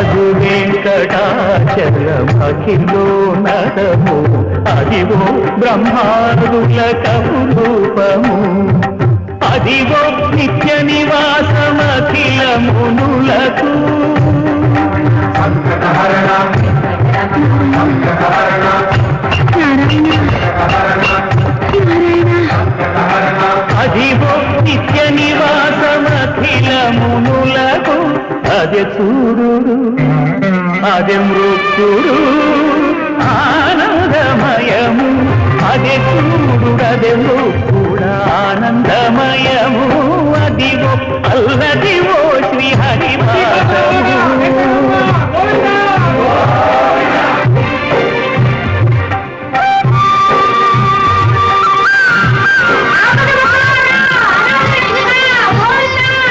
అది వెంకటాచలమఖిలో నరము అదివో బ్రహ్మాదుల కపురూపము అదివో నిత్య నివాసమఖిల మునులకు అదివో నిత్య నివాసమఖిల మునులకు అదే చూడు అదే మృత్యుడు ఆనందమయము అదే చూడు అదే మృత్యుడు ఆనందమయము అదివో అల్లదివో